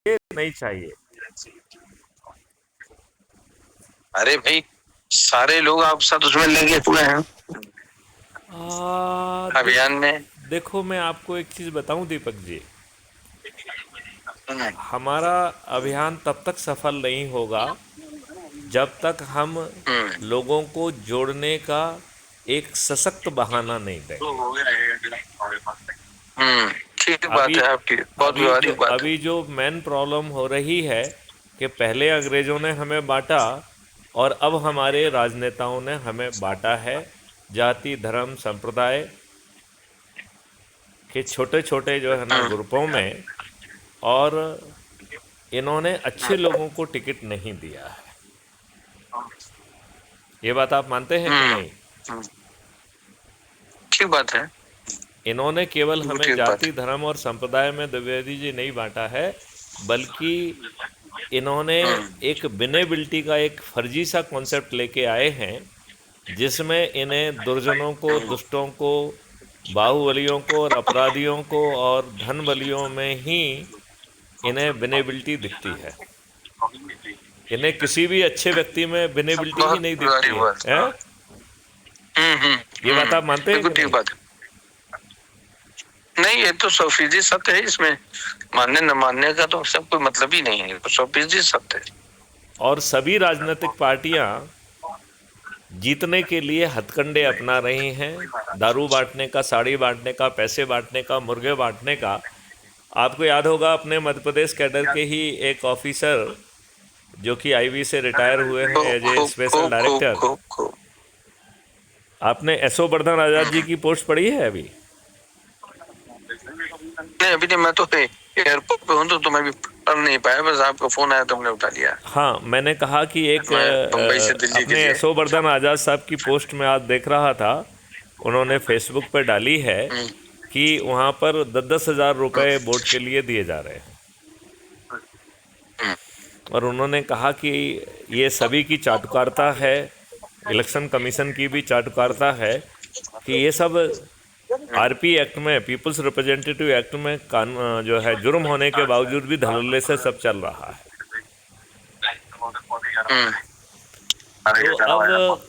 नहीं चाहिए? अरे भाई, सारे लोग आप साथ उसमें लगे हुए हैं देख अभियान में। देखो, मैं आपको एक चीज़ बताऊं दीपक जी। हमारा अभियान तब तक सफल नहीं होगा जब तक हम लोगों को जोड़ने का एक सशक्त बहाना नहीं देंगे। ठीक बात अभी है आपकी, बहुत व्यवहारिक बात है। अभी जो मेन प्रॉब्लम हो रही है कि पहले अंग्रेज़ों ने हमें बांटा और अब हमारे राजनेताओं ने हमें बांटा है जाति धर्म संप्रदाय के छोटे छोटे जो है ना ग्रुपों में। और इन्होंने अच्छे लोगों को टिकट नहीं दिया है। ये बात आप मानते हैं कि नहीं? हम्म, ठीक बात है, इन्होंने केवल बिल्कुल हमें ठीक बात जाति धर्म और संप्रदाय में द्विवेदी जी नहीं बांटा है, बल्कि इन्होंने है। एक बिनेबिलिटी का एक फर्जी सा कॉन्सेप्ट लेके आए हैं, जिसमें इन्हें दुर्जनों को, दुष्टों को, बाहुबलियों को और अपराधियों को और धन बलियों में ही इन्हें बिनेबिलिटी दिखती है। इन्हें किसी भी अच्छे व्यक्ति में बिनेबिलिटी ही बहुत नहीं दिखती व्यवहारिक है, बात। हैं? ये बात आप मानते हैं बिल्कुल कि ठीक नहीं? बात है। नहीं, ये तो 100% सत्य है। इसमें मानने न मानने का तो सब कोई मतलब ही नहीं है, 100% सत्य है। और सभी राजनीतिक पार्टियां जीतने के लिए हथकंडे अपना रही हैं। दारू बांटने का, साड़ी बांटने का, पैसे बांटने का, मुर्गे बांटने का। आपको याद होगा अपने मध्य प्रदेश कैडर के ही एक ऑफिसर जो कि आईवी से रिटायर हुए हैं खूब एज ए खूब स्पेशल खूब खूब डायरेक्टर। खूब खूब। आपने एसओ वर्धन आजाद जी की पोस्ट पढ़ी है अभी? नहीं, अभी नहीं। मैं तो एयरपोर्ट पे हूँ तो मैं भी पढ़ नहीं पाया, बस आपका फोन आया तो हमने उठा लिया। हाँ, मैंने कहा कि एक मैं मुंबई से दिल्ली के अपने लिए। एसओ वर्धन आजाद साहब की पोस्ट में आज देख रहा था, उन्होंने फेसबुक पर डाली है हम्म, कि वहाँ पर 10-10 हज़ार हम्म, रुपए वोट के लिए दिए जा रहे हैं। और उन्होंने कहा कि ये सभी की चाटुकारिता है, इलेक्शन कमीशन की भी चाटुकारिता है कि ये सब आरपी एक्ट में, पीपल्स रिप्रेजेंटेटिव एक्ट में जो है जुर्म होने के बावजूद भी धड़ल्ले से सब चल रहा है। हम्म। तो अब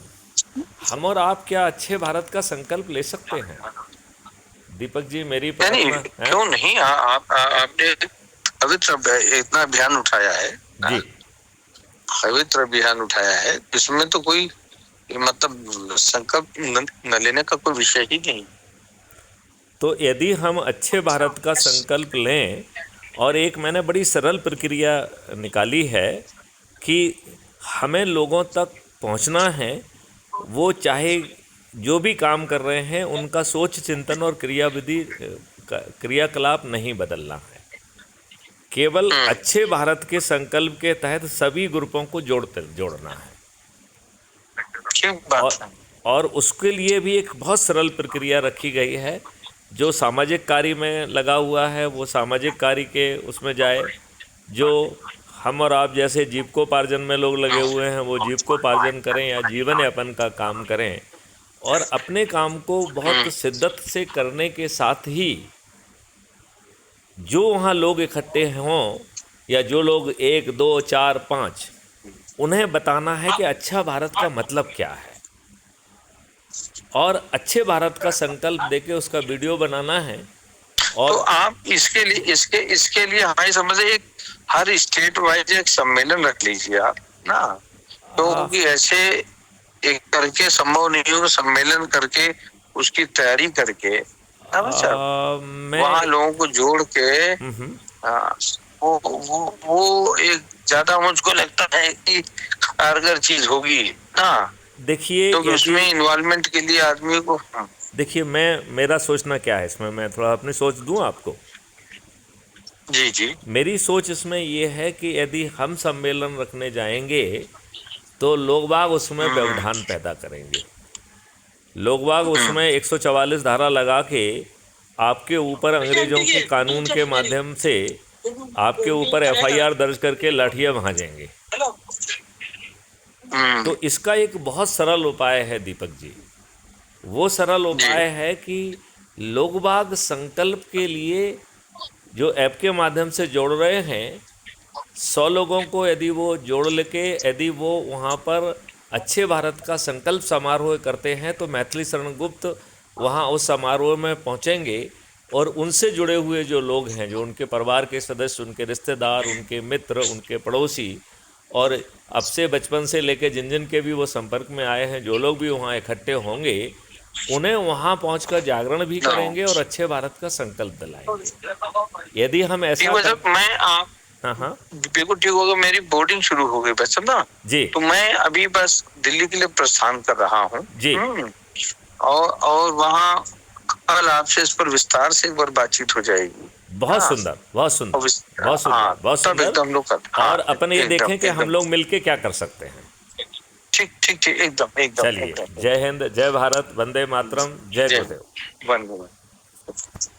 हम और आप क्या अच्छे भारत का संकल्प ले सकते हैं? दीपक जी, मेरी नहीं नहीं, प्रार्थना है। क्यों नहीं। आपने पवित्र इतना अभियान उठाया है। जी। पवित्र अभियान उठाया है, इसमें तो कोई मतलब संकल्प न लेने का कोई विषय ही नहीं। तो यदि हम अच्छे भारत का संकल्प लें, और एक मैंने बड़ी सरल प्रक्रिया निकाली है कि हमें लोगों तक पहुंचना है, वो चाहे जो भी काम कर रहे हैं उनका सोच चिंतन और क्रियाविधि क्रियाकलाप नहीं बदलना है। केवल अच्छे भारत के संकल्प के तहत सभी ग्रुपों को जोड़ना है। ठीक बात और है। और उसके लिए भी एक बहुत सरल प्रक्रिया रखी गई है। जो सामाजिक कार्य में लगा हुआ है वो सामाजिक कार्य के उसमें जाए। जो हम और आप जैसे जीविकोपार्जन में लोग लगे हुए हैं वो जीविकोपार्जन करें या जीवन यापन का काम करें। और अपने काम को बहुत शिद्दत से करने के साथ ही जो वहाँ लोग इकट्ठे हों, या जो लोग 1 2 4 5, उन्हें बताना है कि अच्छा भारत का मतलब क्या है, और अच्छे भारत का संकल्प देके उसका वीडियो बनाना है। तो और आप इसके लिए इसके लिए हमारी समझ है, एक हर स्टेट वाइज एक सम्मेलन रख लीजिए आप ना। क्योंकि ऐसे एक करके संभव नहीं होगा, सम्मेलन करके उसकी तैयारी करके वहां मैं लोगों को जोड़ के हाँ, वो एक ज्यादा मुझको लगता है कि कारगर चीज होगी ना। देखिए, क्योंकि यदि उसमें इन्वॉल्वमेंट के लिए आदमी को। देखिए, मेरा सोचना क्या है इसमें, मैं थोड़ा अपनी सोच दूं आपको। जी जी। मेरी सोच इसमें ये है कि यदि हम सम्मेलन रखने जाएंगे तो लोग बाग उसमें व्यवधान पैदा करेंगे। लोग बाग उसमें 144 धारा लगा के आपके ऊपर अंग्रेज़ों के कानून के माध्यम से आपके ऊपर एफआईआर दर्ज करके लाठियाँ भाजेंगे। तो इसका एक बहुत सरल उपाय है दीपक जी। वो सरल जी। उपाय है कि लोग बाग संकल्प के लिए जो ऐप के माध्यम से जोड़ रहे हैं 100 लोगों को यदि वो जोड़ लेके यदि वो वहाँ पर अच्छे भारत का संकल्प समारोह करते हैं तो मैथिली शरण गुप्त वहाँ उस समारोह में पहुँचेंगे और उनसे जुड़े हुए जो लोग हैं, जो उनके परिवार के सदस्य, उनके रिश्तेदार, उनके मित्र, उनके पड़ोसी, और अब से बचपन से लेके जिन जिन के भी वो संपर्क में आए हैं, जो लोग भी वहाँ इकट्ठे होंगे, उन्हें वहाँ पहुँचकर जागरण भी करेंगे और अच्छे भारत का संकल्प दिलाएंगे। यदि हम ठीक ऐसा है सर, मैं आप हाँ हाँ बिल्कुल ठीक होगा। मेरी बोर्डिंग शुरू हो गई बस ना, जी तो मैं अभी बस दिल्ली के लिए प्रस्थान कर रहा हूँ। जी और वहाँ कल आपसे इस पर विस्तार से एक बार बातचीत हो जाएगी। बहुत हाँ, सुंदर, बहुत सुंदर, और बहुत सुंदर, बहुत तब सुंदर। एकदम लोग और अपन ये एकदम देखें कि हम एकदम लोग मिलके क्या कर सकते हैं। ठीक ठीक ठीक, एकदम एकदम चलिए, एकदम। जय हिंद, जय भारत, वंदे मातरम, जय जय गुरुदेव। वंदे मातरम।